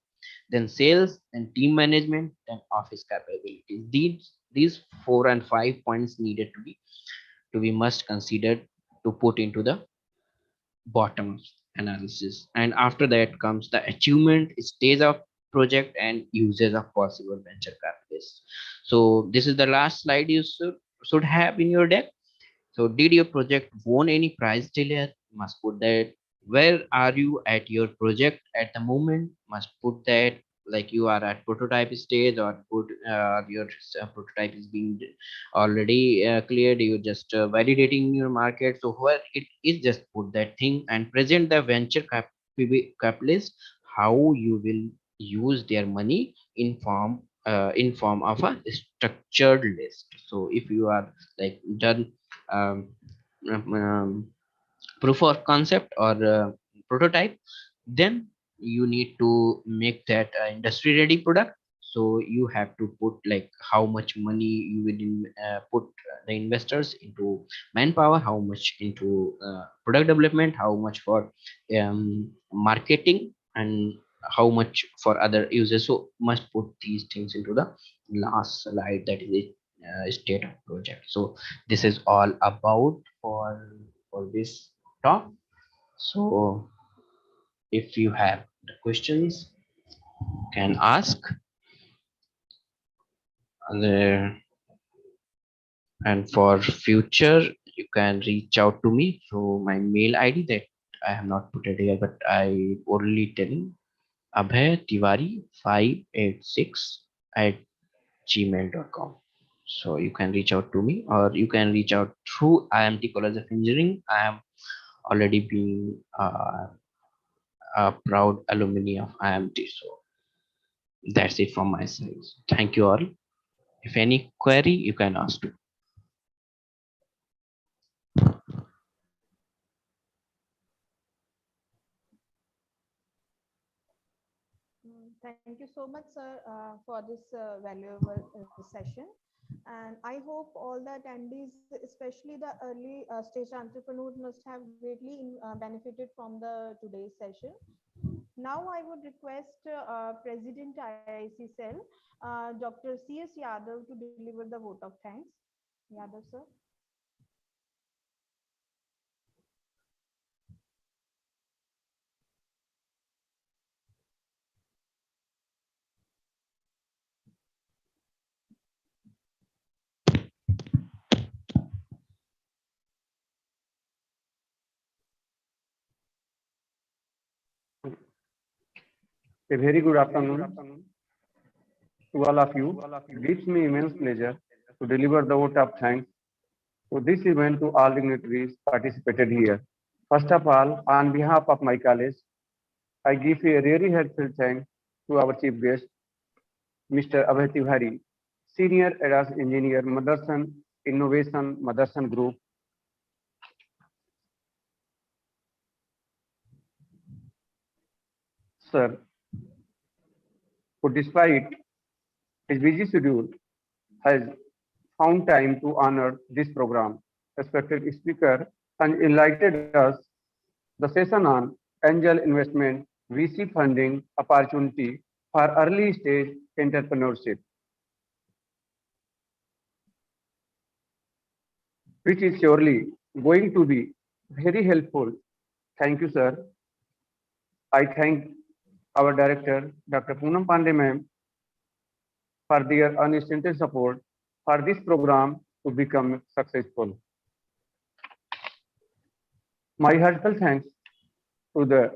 then sales, then team management, then office capabilities. These 4 and 5 points needed to be must considered to put into the bottom analysis. And after that comes the achievement stage of project and uses of possible venture capitalists. So this is the last slide you should have in your deck. So did your project won any prize till yet? Must put that. Where are you at your project at the moment? Must put that, like you are at prototype stage, or put your prototype is being already cleared. You just validating your market. So where it is, just put that thing and present the venture capitalist how you will use their money in form of a structured list. So if you are like done um, um, proof of concept or prototype, then you need to make that industry ready product. So you have to put like how much money you will put the investors into manpower, how much into product development, how much for marketing, and how much for other users. So must put these things into the last slide, that is a state of project. So this is all about for this talk. So if you have the questions, can ask. And, and for future, you can reach out to me through my mail ID that I have not put it here, but I only telling Abhay Tiwari 586 at gmail.com. So you can reach out to me, or you can reach out through IMT College of Engineering. I am already being a proud alumni of IMT. So that's it from my side. Thank you all. If any query, you can ask me. Thank you so much, sir, for this valuable session. And I hope all the attendees, especially the early stage entrepreneurs, must have greatly benefited from the today's session. Now I would request President IIC Cell, Dr. C.S. Yadav, to deliver the vote of thanks. Yadav, sir. A very good afternoon to all of you. It gives me immense pleasure to deliver the vote of thanks to this event to all dignitaries participated here. First of all, on behalf of my college, I give a really heartfelt thanks to our chief guest, Mr. Abhay Tiwari, Senior ADAS Engineer, Motherson Innovation Motherson Group. Sir, who despite his busy schedule has found time to honor this program. Respected speaker and enlightened us the session on angel investment, VC funding opportunity for early stage entrepreneurship, which is surely going to be very helpful. Thank you, sir. I thank our director, Dr. Poonam Pandey ma'am, for their unstinted support for this program to become successful. My heartfelt thanks to the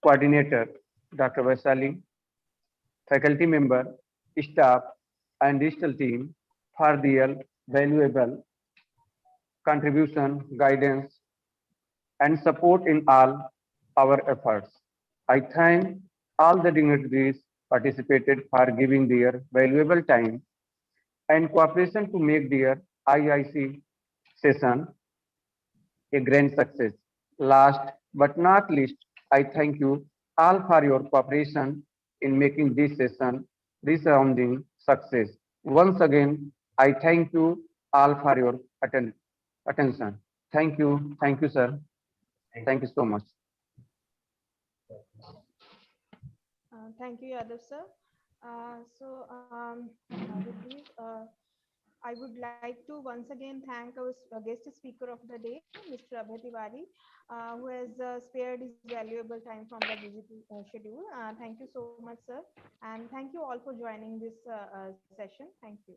coordinator, Dr. Vaisali, faculty member, staff, and digital team for their valuable contribution, guidance, and support in all our efforts. I thank all the dignitaries participated for giving their valuable time and cooperation to make their IIC session a grand success. Last but not least, I thank you all for your cooperation in making this session resounding success. Once again, I thank you all for your attention. Thank you, sir. Thank you so much. Thank you, Yadav, sir. With this, I would like to once again thank our guest speaker of the day, Mr. Abhay Tiwari, who has spared his valuable time from the busy schedule. Thank you so much, sir. And thank you all for joining this session. Thank you.